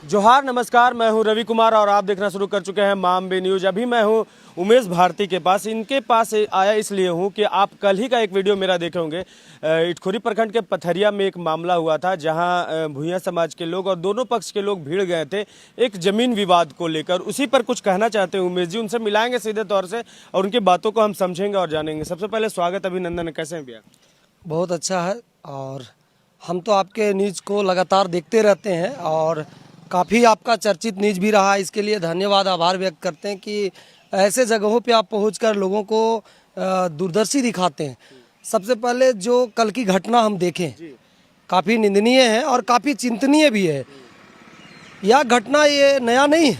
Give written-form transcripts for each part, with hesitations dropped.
जोहार नमस्कार, मैं हूं रवि कुमार और आप देखना शुरू कर चुके हैं मामबे न्यूज। अभी मैं हूं उमेश भारती के पास। इनके पास आया इसलिए हूं कि आप कल ही का एक वीडियो मेरा देखे होंगे। इटखोरी प्रखंड के पथरिया में एक मामला हुआ था जहां भूया समाज के लोग और दोनों पक्ष के लोग भीड़ गए थे एक जमीन विवाद को लेकर। उसी पर कुछ कहना चाहते हैं उमेश जी, उनसे मिलाएंगे सीधे तौर से और उनकी बातों को हम समझेंगे और जानेंगे। सबसे पहले स्वागत, अभिनंदन, कैसे हैं भैया? बहुत अच्छा है और हम तो आपके न्यूज़ को लगातार देखते रहते हैं और काफ़ी आपका चर्चित न्यूज़ भी रहा। इसके लिए धन्यवाद, आभार व्यक्त करते हैं कि ऐसे जगहों पे आप पहुंचकर लोगों को दूरदर्शी दिखाते हैं। सबसे पहले जो कल की घटना हम देखें काफ़ी निंदनीय है और काफ़ी चिंतनीय भी है। यह घटना ये नया नहीं है,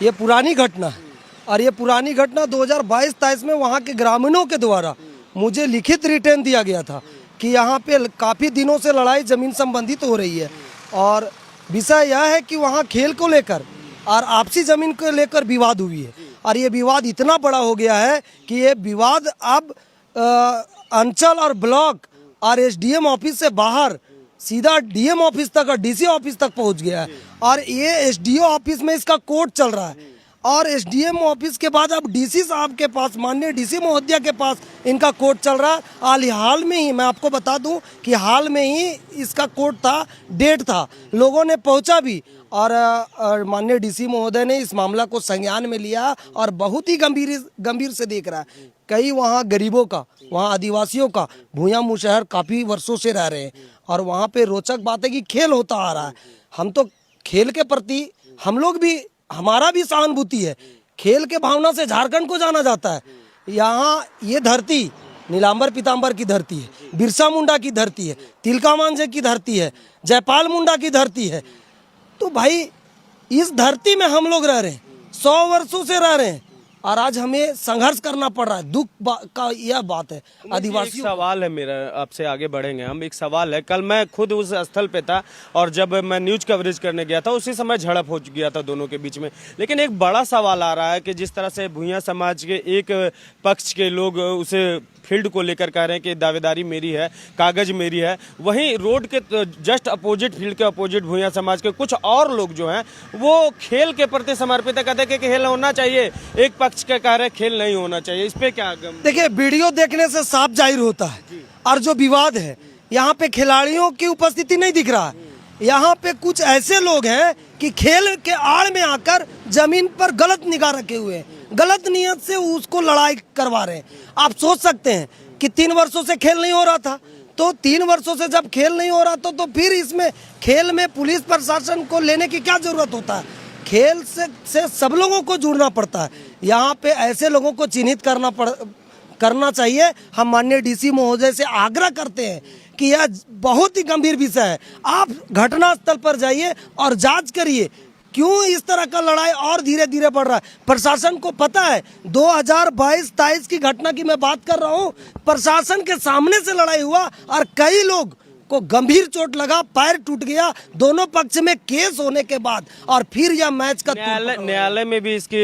ये पुरानी घटना है और ये पुरानी घटना 2022-23 में वहाँ के ग्रामीणों के द्वारा मुझे लिखित रिटर्न दिया गया था कि यहाँ पे काफ़ी दिनों से लड़ाई ज़मीन संबंधित हो रही है और विषय यह है कि वहाँ खेल को लेकर और आपसी ज़मीन को लेकर विवाद हुई है और ये विवाद इतना बड़ा हो गया है कि ये विवाद अब अंचल और ब्लॉक और एसडीएम ऑफिस से बाहर सीधा डीएम ऑफिस तक और डीसी ऑफिस तक पहुँच गया है और ये एसडीओ ऑफिस में इसका कोर्ट चल रहा है और एसडीएम ऑफिस के बाद अब डीसी साहब के पास, माननीय डीसी महोदया के पास इनका कोर्ट चल रहा है। हाल में ही मैं आपको बता दूं कि हाल में ही इसका कोर्ट था, डेट था, लोगों ने पहुंचा भी और माननीय डीसी महोदय ने इस मामला को संज्ञान में लिया और बहुत ही गंभीर से देख रहा है। कई वहाँ गरीबों का, वहाँ आदिवासियों का, भूया मुशहर काफ़ी वर्षों से रह रहे हैं और वहाँ पे रोचक बात है कि खेल होता आ रहा है। हम तो खेल के प्रति हम लोग भी, हमारा भी सहानुभूति है। खेल के भावना से झारखंड को जाना जाता है। यहाँ ये धरती नीलांबर पीताम्बर की धरती है, बिरसा मुंडा की धरती है, तिलका मांझे की धरती है, जयपाल मुंडा की धरती है। तो भाई इस धरती में हम लोग रह रहे हैं, 100 वर्षों से रह रहे हैं और आज हमें संघर्ष करना पड़ रहा है। दुख का यह बात है। आदिवासी सवाल है मेरा, आपसे आगे बढ़ेंगे हम। एक सवाल है, कल मैं खुद उस स्थल पे था और जब मैं न्यूज कवरेज करने गया था उसी समय झड़प हो गया था दोनों के बीच में। लेकिन एक बड़ा सवाल आ रहा है कि जिस तरह से भूया समाज के एक पक्ष के लोग उसे फील्ड को लेकर कह रहे हैं कि दावेदारी मेरी है, कागज मेरी है, वहीं रोड के जस्ट अपोजिट, फील्ड के अपोजिट भूया समाज के कुछ और लोग जो हैं वो खेल के प्रति समर्पित है, कहते हैं कि खेल होना चाहिए। एक पक्ष का कह रहे खेल नहीं होना चाहिए। इस पे क्या? देखिए, वीडियो देखने से साफ जाहिर होता है और जो विवाद है यहाँ पे खिलाड़ियों की उपस्थिति नहीं दिख रहा है। यहाँ पे कुछ ऐसे लोग हैं कि खेल के आड़ में आकर जमीन पर गलत निगाह रखे हुए हैं, गलत नियत से उसको लड़ाई करवा रहे हैं। आप सोच सकते हैं कि 3 वर्षों से खेल नहीं हो रहा था, तो 3 वर्षों से जब खेल नहीं हो रहा तो फिर इसमें खेल में पुलिस प्रशासन को लेने की क्या जरूरत होता है? खेल से सब लोगों को जुड़ना पड़ता है। यहाँ पे ऐसे लोगों को चिन्हित करना चाहिए। हम माननीय डीसी महोदय से आग्रह करते हैं कि यह बहुत ही गंभीर विषय है। आप घटनास्थल पर जाइए और जांच करिए क्यों इस तरह का लड़ाई और धीरे धीरे बढ़ रहा है। प्रशासन को पता है 2022-23 की घटना की मैं बात कर रहा हूँ, प्रशासन के सामने से लड़ाई हुआ और कई लोग को गंभीर चोट लगा, पैर टूट गया, दोनों पक्ष में केस होने के बाद और फिर यह मैच का न्यायालय में भी इसकी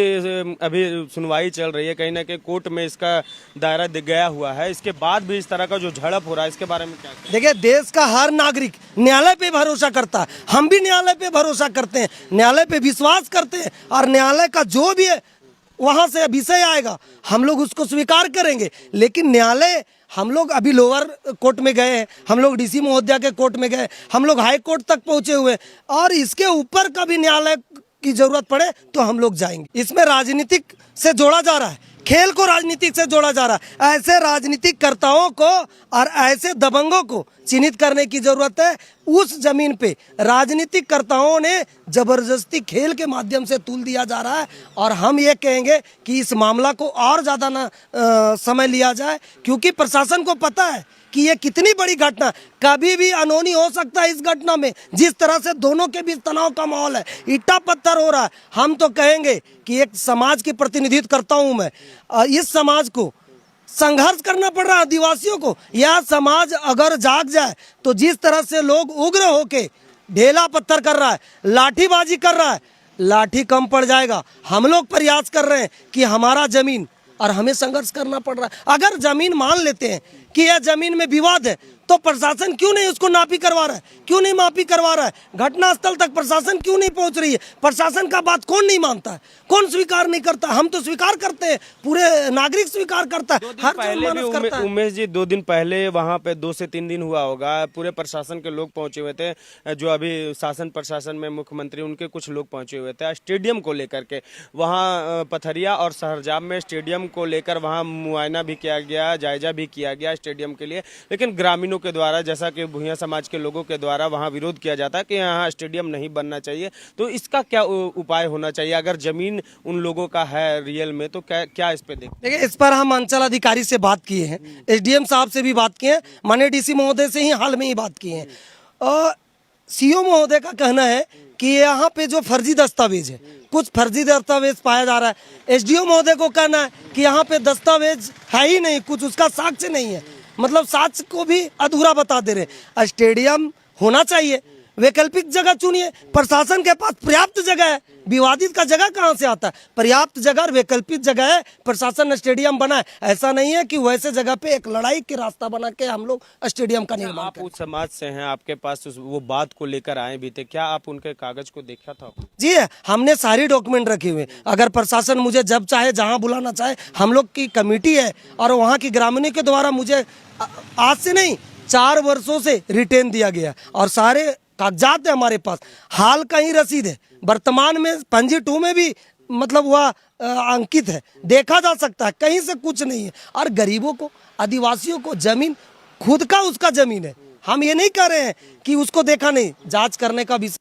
अभी सुनवाई चल रही है। कहीं ना कहीं कोर्ट में इसका दायरा गया हुआ है। इसके बाद भी इस तरह का जो झड़प हो रहा है, इसके बारे में क्या? देखिए, देश का हर नागरिक न्यायालय पे भरोसा करता है। हम भी न्यायालय पे भरोसा करते हैं, न्यायालय पे विश्वास करते हैं और न्यायालय का जो भी वहां से विषय आएगा हम लोग उसको स्वीकार करेंगे। लेकिन न्यायालय, हम लोग अभी लोअर कोर्ट में गए हैं, हम लोग डीसी महोदया के कोर्ट में गए, हम लोग हाई कोर्ट तक पहुंचे हुए और इसके ऊपर का भी न्यायालय की जरूरत पड़े तो हम लोग जाएंगे। इसमें राजनीतिक से जोड़ा जा रहा है, खेल को राजनीतिक से जोड़ा जा रहा है। ऐसे राजनीतिक कर्ताओं को और ऐसे दबंगों को चिन्हित करने की जरूरत है। उस जमीन पे राजनीतिक कर्ताओं ने जबरदस्ती खेल के माध्यम से तुल दिया जा रहा है और हम ये कहेंगे कि इस मामला को और ज़्यादा ना समय लिया जाए, क्योंकि प्रशासन को पता है कि ये कितनी बड़ी घटना, कभी भी अनहोनी हो सकता है इस घटना में। जिस तरह से दोनों के बीच तनाव का माहौल है, ईटा पत्थर हो रहा है। हम तो कहेंगे कि एक समाज की प्रतिनिधित्व करता हूं मैं, इस समाज को संघर्ष करना पड़ रहा है, आदिवासियों को। यह समाज अगर जाग जाए तो जिस तरह से लोग उग्र होके ढेला पत्थर कर रहा है, लाठीबाजी कर रहा है, लाठी कम पड़ जाएगा। हम लोग प्रयास कर रहे हैं कि हमारा जमीन और हमें संघर्ष करना पड़ रहा है। अगर जमीन मान लेते हैं कि यह जमीन में विवाद है तो प्रशासन क्यों नहीं उसको नापी करवा रहा है, क्यों नहीं मापी करवा रहा है? घटनास्थल तक प्रशासन क्यों नहीं पहुंच रही है? प्रशासन का बात कौन नहीं मानता है, कौन स्वीकार नहीं करता? हम तो स्वीकार करते हैं, पूरे नागरिक स्वीकार करता है, हर पहले भी जनमानस करता है। उमेश जी 2 दिन पहले वहां पे 2 से 3 दिन हुआ होगा, पूरे प्रशासन के लोग पहुंचे हुए थे, जो अभी शासन प्रशासन में मुख्यमंत्री उनके कुछ लोग पहुंचे हुए थे स्टेडियम को लेकर के। वहां पथरिया और शहरजाम में स्टेडियम को लेकर वहां मुआयना भी किया गया, जायजा भी किया गया स्टेडियम के लिए, लेकिन ग्रामीणों के द्वारा, जैसा कि भूंइया समाज के लोगों के द्वारा वहां विरोध किया जाता है कि यहाँ स्टेडियम नहीं बनना चाहिए। तो इसका क्या उपाय होना चाहिए? अगर जमीन उन लोगों का है रियल में, तो क्या इस पे देखिए, इस पर हम अंचल अधिकारी से बात किए हैं, एसडीएम साहब से भी बात किए हैं, माननीय डीसी महोदय से ही हाल में ही बात किए हैं। सीओ महोदय का कहना है कि यहाँ पे जो फर्जी दस्तावेज है, कुछ फर्जी दस्तावेज पाया जा रहा है। एसडीओ महोदय को कहना है कि यहाँ पे दस्तावेज है ही नहीं, कुछ उसका साक्ष्य नहीं है, मतलब साक्ष्य को भी अधूरा बता दे रहे। स्टेडियम होना चाहिए, वैकल्पिक जगह चुनिए, प्रशासन के पास पर्याप्त जगह है, विवादित का जगह कहाँ से आता है? पर्याप्त जगह और वैकल्पिक जगह है, प्रशासन ने स्टेडियम बनाए। ऐसा नहीं है कि वैसे जगह पे एक लड़ाई के रास्ता बना के हम लोग स्टेडियम का निर्माण आप उस समाज से हैं, आपके पास वो बात को लेकर आए भी थे, क्या आप उनके कागज को देखा था? जी है, हमने सारी डॉक्यूमेंट रखे हुए। अगर प्रशासन मुझे जब चाहे जहां बुलाना चाहे, हम लोग की कमेटी है और वहां की ग्रामीणों के द्वारा मुझे आज से नहीं 4 वर्षों से रिटेन दिया गया और सारे कागजात है हमारे पास, हाल का ही रसीद है, वर्तमान में पंजी 2 में भी मतलब वह अंकित है, देखा जा सकता है, कहीं से कुछ नहीं है। और गरीबों को, आदिवासियों को जमीन खुद का उसका जमीन है, हम ये नहीं कह रहे हैं कि उसको देखा नहीं, जांच करने का विषय